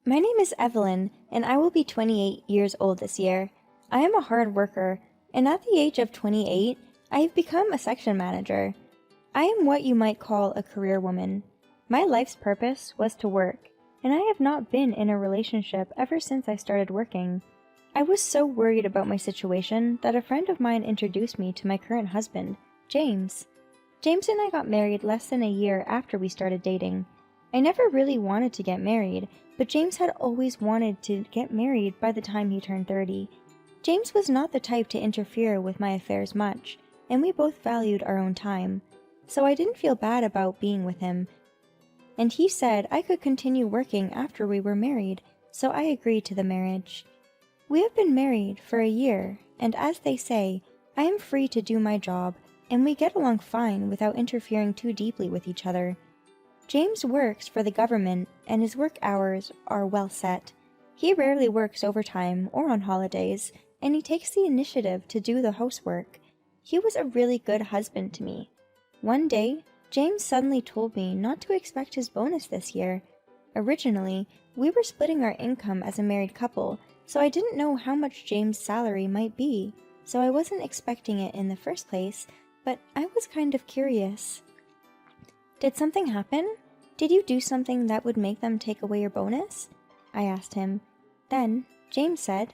My name is Evelyn, and I will be 28 years old this year. I am a hard worker, and at the age of 28, I have become a section manager. I am what you might call a career woman. My life's purpose was to work, and I have not been in a relationship ever since I started working. I was so worried about my situation that a friend of mine introduced me to my current husband, James. James and I got married less than a year after we started dating. I never really wanted to get married, but James had always wanted to get married by the time he turned 30. James was not the type to interfere with my affairs much, and we both valued our own time, so I didn't feel bad about being with him. And he said I could continue working after we were married, so I agreed to the marriage. We have been married for a year, and as they say, I am free to do my job, and we get along fine without interfering too deeply with each other. James works for the government, and his work hours are well set. He rarely works overtime or on holidays, and he takes the initiative to do the housework. He was a really good husband to me. One day, James suddenly told me not to expect his bonus this year. Originally, we were splitting our income as a married couple, so I didn't know how much James' salary might be, so I wasn't expecting it in the first place, but I was kind of curious. Did something happen? Did you do something that would make them take away your bonus? I asked him. Then, James said,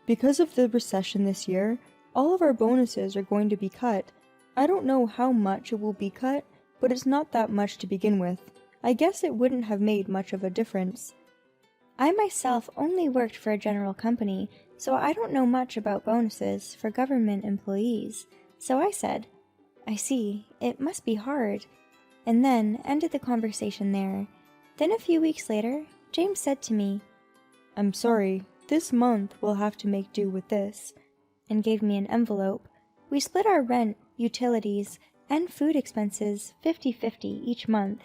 Because of the recession this year, all of our bonuses are going to be cut. I don't know how much it will be cut, but it's not that much to begin with. I guess it wouldn't have made much of a difference. I myself only worked for a general company, so I don't know much about bonuses for government employees. So I said, I see, it must be hard, and then ended the conversation there. Then a few weeks later, James said to me, I'm sorry, this month we'll have to make do with this, and gave me an envelope. We split our rent, utilities, and food expenses 50-50 each month.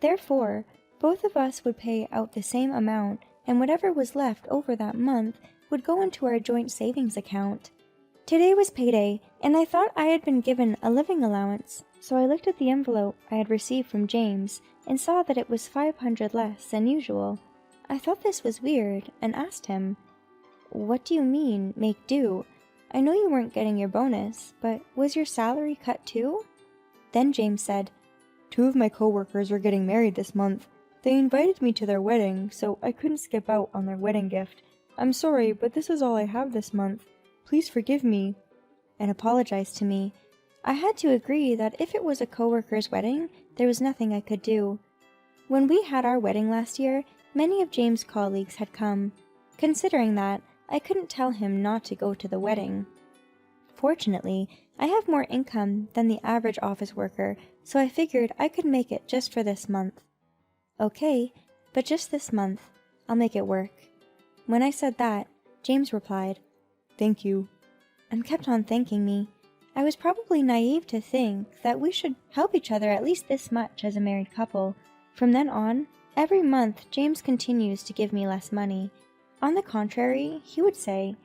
Therefore, both of us would pay out the same amount, and whatever was left over that month would go into our joint savings account. Today was payday, and I thought I had been given a living allowance, so I looked at the envelope I had received from James and saw that it was $500 less than usual. I thought this was weird and asked him, What do you mean, make do? I know you weren't getting your bonus, but was your salary cut too? Then James said, 2 of my coworkers are getting married this month. They invited me to their wedding, so I couldn't skip out on their wedding gift. I'm sorry, but this is all I have this month. Please forgive me, and apologized to me. I had to agree that if it was a coworker's wedding, there was nothing I could do. When we had our wedding last year, many of James' colleagues had come. Considering that, I couldn't tell him not to go to the wedding. Fortunately, I have more income than the average office worker, so I figured I could make it just for this month. Okay, but just this month. I'll make it work. When I said that, James replied, Thank you, and kept on thanking me. I was probably naive to think that we should help each other at least this much as a married couple. From then on, every month James continues to give me less money. On the contrary, he would say,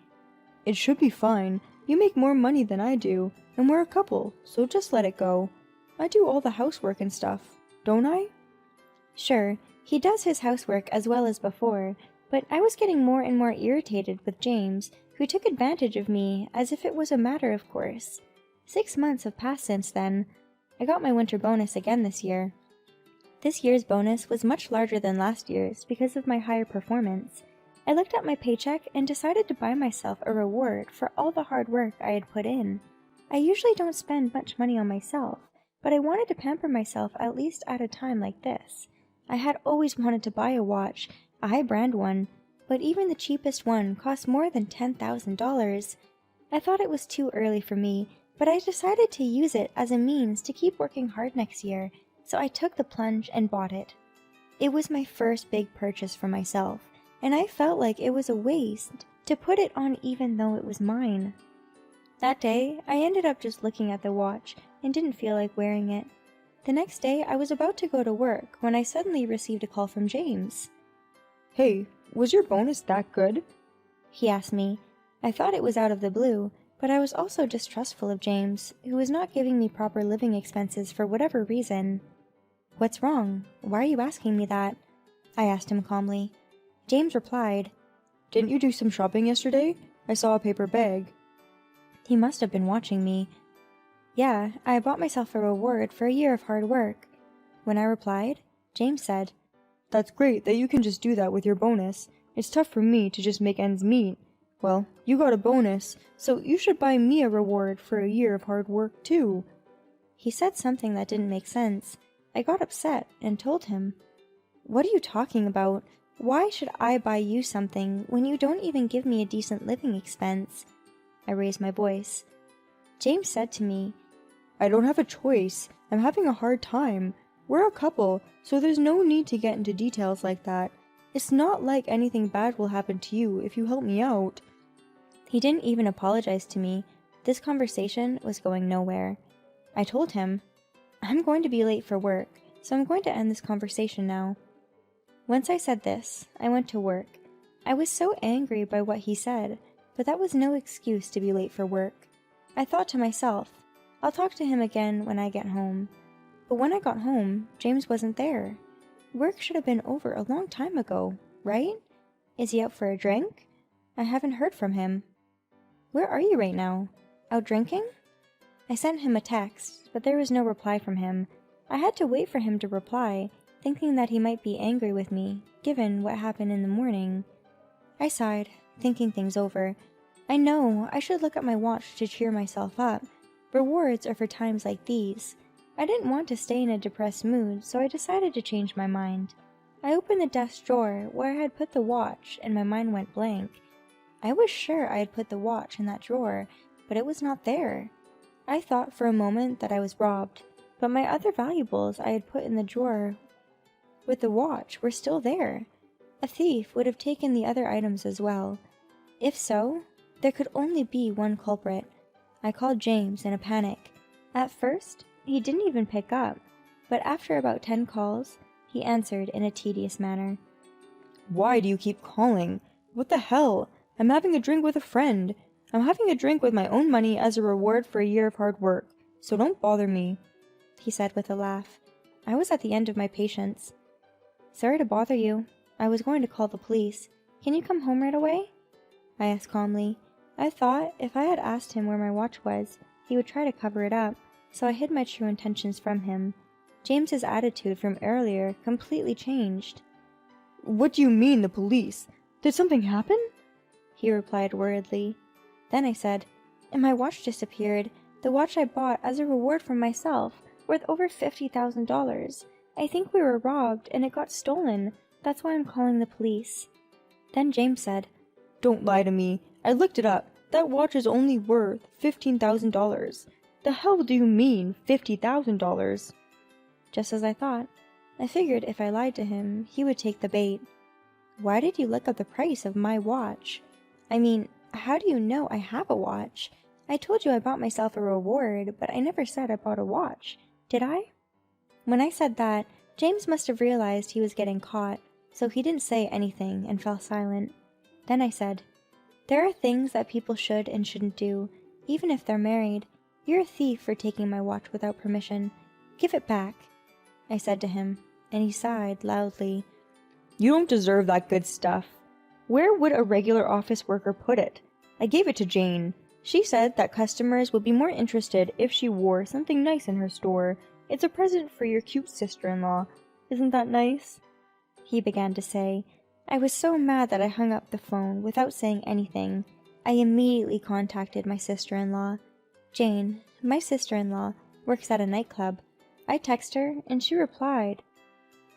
It should be fine. You make more money than I do, and we're a couple, so just let it go. I do all the housework and stuff, don't I? Sure, he does his housework as well as before, but I was getting more and more irritated with James, who took advantage of me as if it was a matter of course. 6 months have passed since then. I got my winter bonus again this year. This year's bonus was much larger than last year's because of my higher performance. I looked at my paycheck and decided to buy myself a reward for all the hard work I had put in. I usually don't spend much money on myself, but I wanted to pamper myself at least at a time like this. I had always wanted to buy a watch, a high brand one, but even the cheapest one cost more than $10,000. I thought it was too early for me, but I decided to use it as a means to keep working hard next year, so I took the plunge and bought it. It was my first big purchase for myself, and I felt like it was a waste to put it on even though it was mine. That day, I ended up just looking at the watch and didn't feel like wearing it. The next day, I was about to go to work when I suddenly received a call from James. Hey, was your bonus that good? He asked me. I thought it was out of the blue, but I was also distrustful of James, who was not giving me proper living expenses for whatever reason. What's wrong? Why are you asking me that? I asked him calmly. James replied, "Didn't you do some shopping yesterday? I saw a paper bag." He must have been watching me. "Yeah, I bought myself a reward for a year of hard work." When I replied, James said, "That's great that you can just do that with your bonus. It's tough for me to just make ends meet. Well, you got a bonus, so you should buy me a reward for a year of hard work too." He said something that didn't make sense. I got upset and told him, "What are you talking about? Why should I buy you something when you don't even give me a decent living expense?" I raised my voice. James said to me, "I don't have a choice. I'm having a hard time. We're a couple, so there's no need to get into details like that. It's not like anything bad will happen to you if you help me out." He didn't even apologize to me. This conversation was going nowhere. I told him, "I'm going to be late for work, so I'm going to end this conversation now." Once I said this, I went to work. I was so angry by what he said, but that was no excuse to be late for work. I thought to myself, I'll talk to him again when I get home. But when I got home, James wasn't there. Work should have been over a long time ago, right? Is he out for a drink? I haven't heard from him. Where are you right now? Out drinking? I sent him a text, but there was no reply from him. I had to wait for him to reply, thinking that he might be angry with me, given what happened in the morning. I sighed, thinking things over. I know I should look at my watch to cheer myself up. Rewards are for times like these. I didn't want to stay in a depressed mood, so I decided to change my mind. I opened the desk drawer where I had put the watch, and my mind went blank. I was sure I had put the watch in that drawer, but it was not there. I thought for a moment that I was robbed, but my other valuables I had put in the drawer with the watch were still there. A thief would have taken the other items as well. If so, there could only be one culprit. I called James in a panic. At first, he didn't even pick up, but after about 10 calls, he answered in a tedious manner. "Why do you keep calling? What the hell? I'm having a drink with a friend. I'm having a drink with my own money as a reward for a year of hard work, so don't bother me," he said with a laugh. I was at the end of my patience. "Sorry to bother you. I was going to call the police. Can you come home right away?" I asked calmly. I thought if I had asked him where my watch was, he would try to cover it up, so I hid my true intentions from him. James's attitude from earlier completely changed. "What do you mean, the police? Did something happen?" He replied worriedly. Then I said, "And my watch disappeared, the watch I bought as a reward for myself, worth over $50,000. I think we were robbed and it got stolen. That's why I'm calling the police." Then James said, "Don't lie to me. I looked it up. That watch is only worth $15,000. The hell do you mean, $50,000? Just as I thought. I figured if I lied to him, he would take the bait. "Why did you look up the price of my watch? I mean, how do you know I have a watch? I told you I bought myself a reward, but I never said I bought a watch. Did I?" When I said that, James must have realized he was getting caught, so he didn't say anything and fell silent. Then I said, "There are things that people should and shouldn't do, even if they're married. You're a thief for taking my watch without permission. Give it back," I said to him, and he sighed loudly. "You don't deserve that good stuff. Where would a regular office worker put it? I gave it to Jane. She said that customers would be more interested if she wore something nice in her store. It's a present for your cute sister-in-law. Isn't that nice?" He began to say. I was so mad that I hung up the phone without saying anything. I immediately contacted my sister-in-law. Jane, my sister-in-law, works at a nightclub. I texted her, and she replied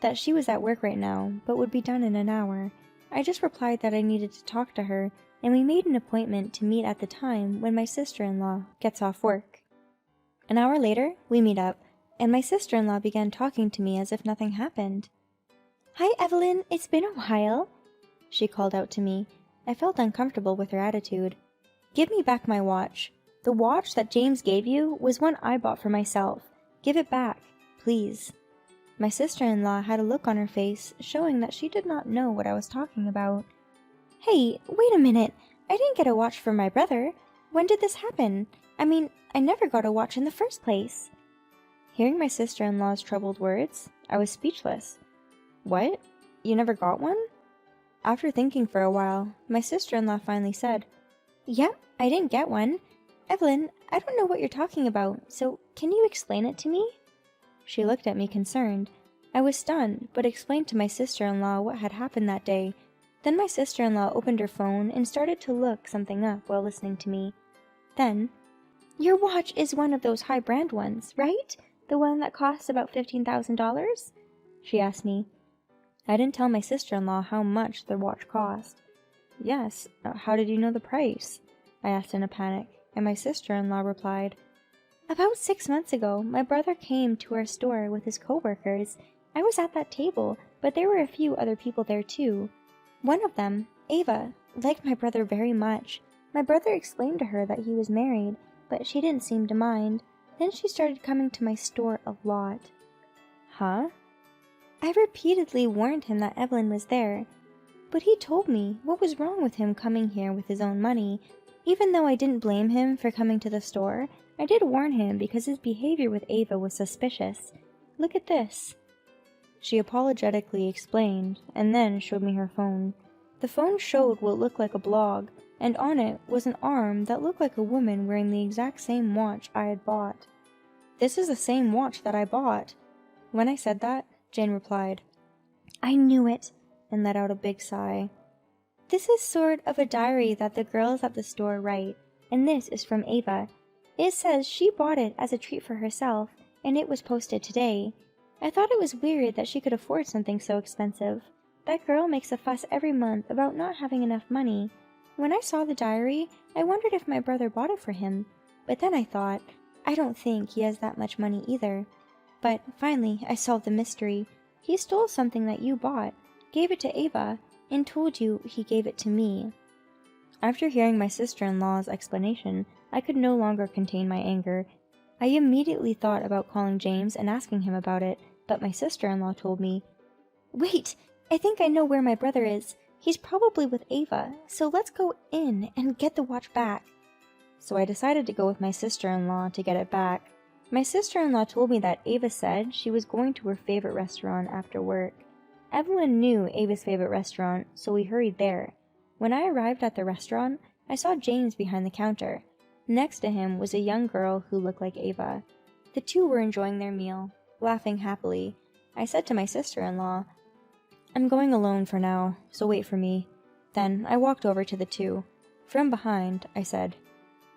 that she was at work right now, but would be done in an hour. I just replied that I needed to talk to her, and we made an appointment to meet at the time when my sister-in-law gets off work. An hour later, we meet up, and my sister-in-law began talking to me as if nothing happened. "Hi, Evelyn, it's been a while," she called out to me. I felt uncomfortable with her attitude. "Give me back my watch. The watch that James gave you was one I bought for myself. Give it back, please." My sister-in-law had a look on her face showing that she did not know what I was talking about. "Hey, wait a minute. I didn't get a watch for my brother. When did this happen? I mean, I never got a watch in the first place." Hearing my sister-in-law's troubled words, I was speechless. "What? You never got one?" After thinking for a while, my sister-in-law finally said, "Yep, I didn't get one. Evelyn, I don't know what you're talking about, so can you explain it to me?" She looked at me concerned. I was stunned, but explained to my sister-in-law what had happened that day. Then my sister-in-law opened her phone and started to look something up while listening to me. Then, "Your watch is one of those high-brand ones, right? The one that costs about $15,000? She asked me. I didn't tell my sister-in-law how much the watch cost. "Yes, how did you know the price?" I asked in a panic, and my sister-in-law replied, "About 6 months ago, my brother came to our store with his co-workers. I was at that table, but there were a few other people there too. One of them, Ava, liked my brother very much. My brother explained to her that he was married, but she didn't seem to mind. Then she started coming to my store a lot." "Huh?" "I repeatedly warned him that Evelyn was there, but he told me what was wrong with him coming here with his own money. Even though I didn't blame him for coming to the store, I did warn him because his behavior with Ava was suspicious. Look at this." She apologetically explained, and then showed me her phone. The phone showed what looked like a blog, and on it was an arm that looked like a woman wearing the exact same watch I had bought. "This is the same watch that I bought." When I said that, Jane replied, "I knew it," and let out a big sigh. "This is sort of a diary that the girls at the store write, and this is from Ava. It says she bought it as a treat for herself, and it was posted today. I thought it was weird that she could afford something so expensive. That girl makes a fuss every month about not having enough money. When I saw the diary, I wondered if my brother bought it for him, but then I thought, I don't think he has that much money either. But finally, I solved the mystery. He stole something that you bought, gave it to Ava, and told you he gave it to me." After hearing my sister-in-law's explanation, I could no longer contain my anger. I immediately thought about calling James and asking him about it, but my sister-in-law told me, "Wait, I think I know where my brother is. He's probably with Ava, so let's go in and get the watch back." So I decided to go with my sister-in-law to get it back. My sister-in-law told me that Ava said she was going to her favorite restaurant after work. Evelyn knew Ava's favorite restaurant, so we hurried there. When I arrived at the restaurant, I saw James behind the counter. Next to him was a young girl who looked like Ava. The two were enjoying their meal, laughing happily. I said to my sister-in-law, "I'm going alone for now, so wait for me." Then I walked over to the two. From behind, I said,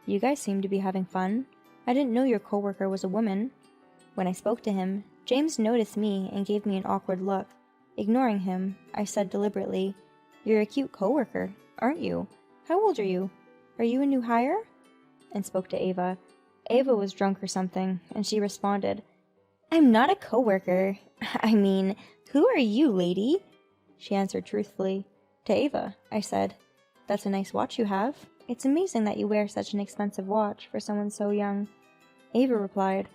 "You guys seem to be having fun. I didn't know your coworker was a woman." When I spoke to him, James noticed me and gave me an awkward look. Ignoring him, I said deliberately, "You're a cute coworker, aren't you? How old are you? Are you a new hire?" And spoke to Ava. Ava was drunk or something, and she responded, "I'm not a coworker. I mean, who are you, lady?" She answered truthfully. To Ava, I said, "That's a nice watch you have. It's amazing that you wear such an expensive watch for someone so young." Ava replied,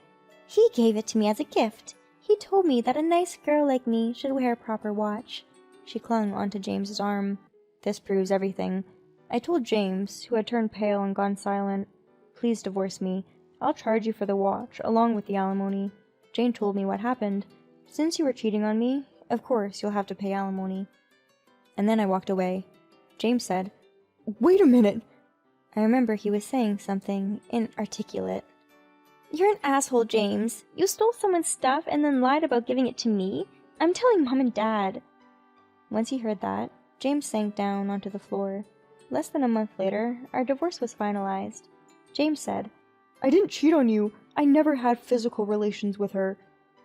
"He gave it to me as a gift. He told me that a nice girl like me should wear a proper watch." She clung onto James's arm. This proves everything. I told James, who had turned pale and gone silent, "Please divorce me. I'll charge you for the watch, along with the alimony." Jane told me what happened. "Since you were cheating on me, of course you'll have to pay alimony." And then I walked away. James said, "Wait a minute." I remember he was saying something inarticulate. "You're an asshole, James. You stole someone's stuff and then lied about giving it to me. I'm telling Mom and Dad." Once he heard that, James sank down onto the floor. Less than a month later, our divorce was finalized. James said, "I didn't cheat on you. I never had physical relations with her."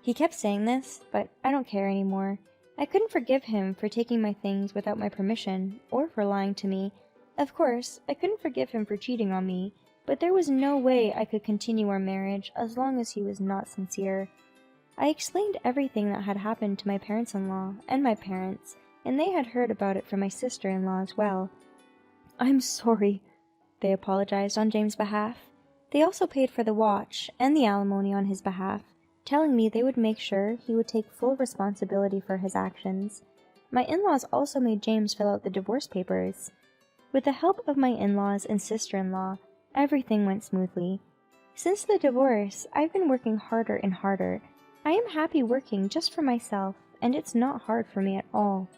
He kept saying this, but I don't care anymore. I couldn't forgive him for taking my things without my permission, or for lying to me. Of course, I couldn't forgive him for cheating on me, but there was no way I could continue our marriage as long as he was not sincere. I explained everything that had happened to my parents-in-law and my parents, and they had heard about it from my sister-in-law as well. "I'm sorry," they apologized on James' behalf. They also paid for the watch and the alimony on his behalf, telling me they would make sure he would take full responsibility for his actions. My in-laws also made James fill out the divorce papers. With the help of my in-laws and sister-in-law, everything went smoothly. Since the divorce, I've been working harder and harder. I am happy working just for myself, and it's not hard for me at all.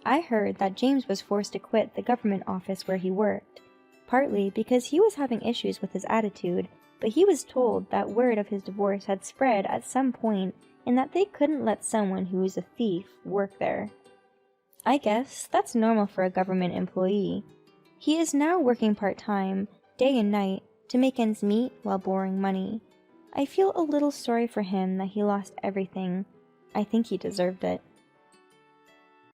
I heard that James was forced to quit the government office where he worked, partly because he was having issues with his attitude, but he was told that word of his divorce had spread at some point and that they couldn't let someone who was a thief work there. I guess that's normal for a government employee. He is now working part-time, day and night, to make ends meet while borrowing money. I feel a little sorry for him that he lost everything. I think he deserved it.